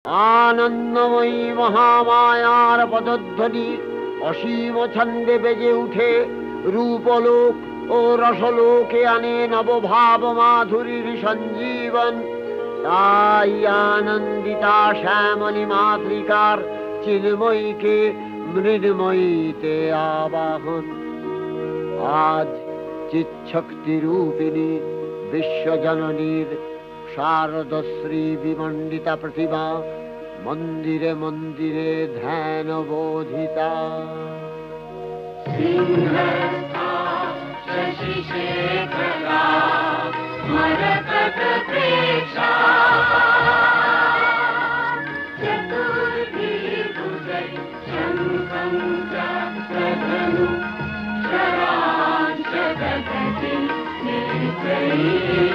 আনন্দময়ী মহামায়ার পদধ্বনি অসীম ছন্দে বেজে উঠে রূপলোক ও রসলোকে আনে নবভাব মাধুরীর সঞ্জীবন। তাই আনন্দিতা শ্যামলী মাতৃকার চিন্ময়ীকে মৃন্ময়ীতে আবাহন। আজ চিৎশক্তি রূপিণী বিশ্বজননীর শারদশ্রী বিমণ্ডিতা প্রতিমা মন্দিরে মন্দিরে ধ্যান বোধিতা। Thank you.